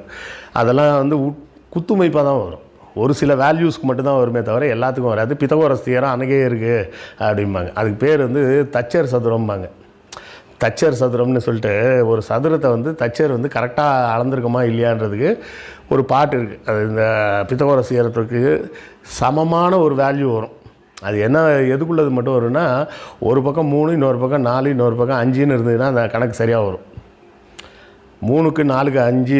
அதெல்லாம் வந்து குத்துமைப்பாக தான் வரும். ஒரு சில வேல்யூஸ்க்கு மட்டும்தான் வருமே தவிர எல்லாத்துக்கும் வராது. பித்தகோரஸ் தியரம் அன்றைக்கே இருக்குது அப்படிம்பாங்க. அதுக்கு பேர் வந்து தச்சர் சதுரம்பாங்க. தச்சர் சதுரம்னு சொல்லிட்டு ஒரு சதுரத்தை வந்து தச்சர் வந்து கரெக்டாக அளந்திருக்கோமா இல்லையான்றதுக்கு ஒரு பாட்டு இருக்குது. அது இந்த பித்தகோரஸ் தியரத்துக்கு சமமான ஒரு வேல்யூ வரும். அது என்ன எதுக்குள்ளது மட்டும் வரும்னா, ஒரு பக்கம் 3, இன்னொரு பக்கம் 4, இன்னொரு பக்கம் 5ன்னு இருந்ததுன்னா அந்த கணக்கு சரியாக வரும். 3க்கு 4க்கு 5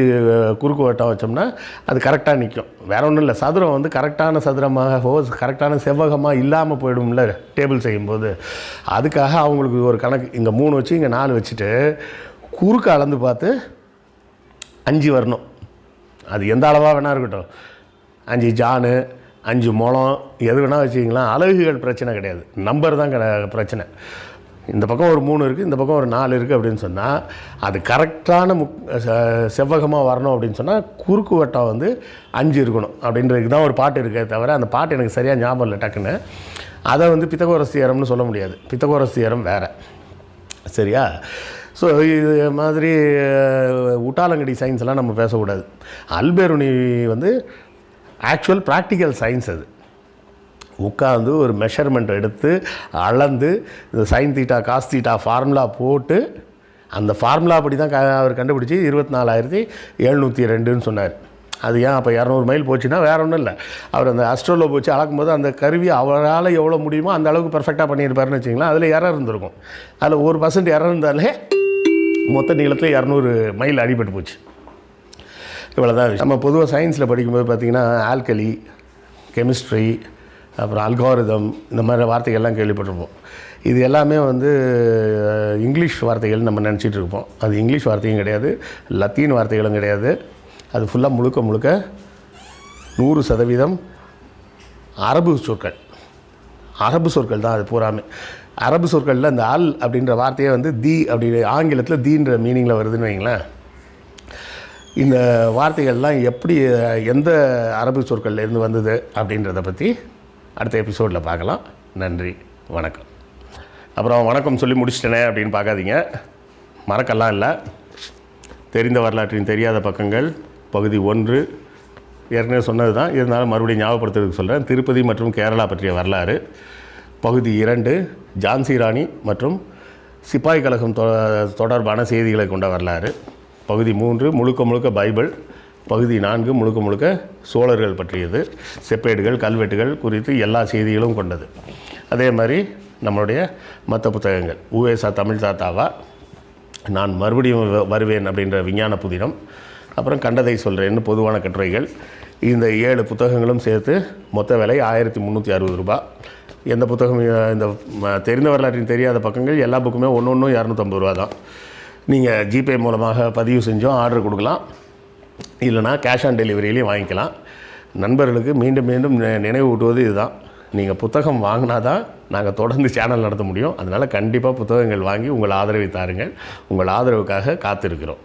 குறுக்கு வட்டம் வச்சோம்னா அது கரெக்டாக நிற்கும். வேறு ஒன்றும் இல்லை. சதுரம் வந்து கரெக்டான சதுரமாக கரெக்டான செவ்வகமாக இல்லாமல் போயிடும்ல டேபிள் செய்யும்போது. அதுக்காக அவங்களுக்கு ஒரு கணக்கு, இங்கே 3 வச்சு இங்கே 4 வச்சுட்டு குறுக்கு அளந்து பார்த்து 5 வரணும். அது எந்த அளவாக வேணா இருக்கட்டும், 5 ஜானு 5 முழம் எது வேணால் வச்சுக்கிங்களா. அலகுகள் பிரச்சனை கிடையாது, நம்பர் தான் பிரச்சனை. இந்த பக்கம் ஒரு 3 இருக்குது, இந்த பக்கம் ஒரு 4 இருக்குது அப்படின்னு சொன்னால் அது கரெக்டான செவ்வகமாக வரணும் அப்படின்னு சொன்னால் குறுக்கு வட்டம் வந்து 5 இருக்கணும் அப்படின்றதுக்கு தான் ஒரு பாட்டு இருக்கே தவிர அந்த பாட்டு எனக்கு சரியாக ஞாபகம் இல்லை டக்குன்னு. அதை வந்து பித்தகோரஸ் தியரம்னு சொல்ல முடியாது. பித்தகோரஸ் தியரம் வேறு, சரியா? ஸோ இது மாதிரி உட்டாலங்கடி சயின்ஸ்லாம் நம்ம பேசக்கூடாது. அல்பெருனி வந்து ஆக்சுவல் ப்ராக்டிக்கல் சயின்ஸ். அது உட்காந்து ஒரு மெஷர்மெண்ட் எடுத்து அளந்து இந்த sine theta cos theta formula போட்டு அந்த ஃபார்முலா அப்படி தான் அவர் கண்டுபிடிச்சி 24,702ன்னு சொன்னார். அது ஏன் அப்போ 200 மைல் போச்சுன்னா வேறு ஒன்றும் இல்லை, அவர் அந்த அஸ்ட்ரோலோப் வச்சு அளக்கும்போது அந்த கருவி அவரால் எவ்வளோ முடியுமோ அந்த அளவுக்கு பர்ஃபெக்டாக பண்ணியிருப்பாருன்னு வச்சிங்களேன். அதில் எரர் இருந்திருக்கும். அதில் 1% எரர் இருந்தாலே மொத்த நீளத்தில் 200 மைல் அடிபட்டு போச்சு. இவ்வளோ தான். நம்ம பொதுவாக சயின்ஸில் படிக்கும்போது பார்த்திங்கன்னா ஆல்கலி, கெமிஸ்ட்ரி, அப்புறம் அல்காரிதம், இந்த மாதிரி வார்த்தைகள்லாம் கேள்விப்பட்டிருப்போம். இது எல்லாமே வந்து இங்கிலீஷ் வார்த்தைகள் நம்ம நினச்சிட்டு இருப்போம். அது இங்கிலீஷ் வார்த்தையும் கிடையாது, லத்தீன் வார்த்தைகளும் கிடையாது. அது ஃபுல்லாக முழுக்க 100% அரபு சொற்கள். அரபு சொற்கள் தான் அது பூராமே. அரபு சொற்களில் இந்த அல் அப்படின்ற வார்த்தையை வந்து தி அப்படி ஆங்கிலத்தில் தீன்ற மீனிங்கில் வருதுன்னு வைங்களேன். இந்த வார்த்தைகள்லாம் எப்படி எந்த அரபு சொற்கள்லேருந்து வந்தது அப்படின்றத பற்றி அடுத்த எபிசோடில் பார்க்கலாம். நன்றி, வணக்கம். அப்புறம் வணக்கம் சொல்லி முடிச்சிட்டேனே அப்படின்னு பார்க்காதீங்க, மறக்கலாம் இல்லை. தெரிந்த வரலாற்றின் தெரியாத பக்கங்கள் பகுதி 1 ஏற்கனவே சொன்னது தான், இருந்தாலும் மறுபடியும் ஞாபகப்படுத்துறதுக்கு சொல்கிறேன். திருப்பதி மற்றும் கேரளா பற்றிய வரலாறு. பகுதி 2 ஜான்சி ராணி மற்றும் சிப்பாய் கழகம் தொடர்பான செய்திகளை கொண்ட வரலாறு. பகுதி 3 முழுக்க பைபிள். பகுதி 4 முழுக்க சோழர்கள் பற்றியது. செப்பேடுகள், கல்வெட்டுகள் குறித்து எல்லா செய்திகளும் கொண்டது. அதே மாதிரி நம்மளுடைய மற்ற புத்தகங்கள் உவேசா தமிழ் தாத்தாவா, நான் மறுபடியும் வருவேன் அப்படின்ற விஞ்ஞான புதினம், அப்புறம் கண்டதை சொல்கிறேன்னு பொதுவான கட்டுரைகள். இந்த 7 புத்தகங்களும் சேர்த்து மொத்த விலை 1360 ரூபாய். எந்த புத்தகம் இந்த தெரிந்த வரலாற்றின் தெரியாத பக்கங்கள் எல்லா புக்குமே ஒன்று 250 ரூபா தான். நீங்கள் ஜிபே மூலமாக பதிவு செஞ்சோம் ஆர்டர் கொடுக்கலாம், இல்லைனா கேஷ் ஆன் டெலிவரியிலையும் வாங்கிக்கலாம். நண்பர்களுக்கு மீண்டும் நினைவு ஊட்டுவது இதுதான், நீங்கள் புத்தகம் வாங்கினா தான் நாங்கள் தொடர்ந்து சேனல் நடத்த முடியும். அதனால் கண்டிப்பாக புத்தகங்கள் வாங்கி உங்கள் ஆதரவை தாருங்கள். உங்கள் ஆதரவுக்காக காத்திருக்கிறோம்.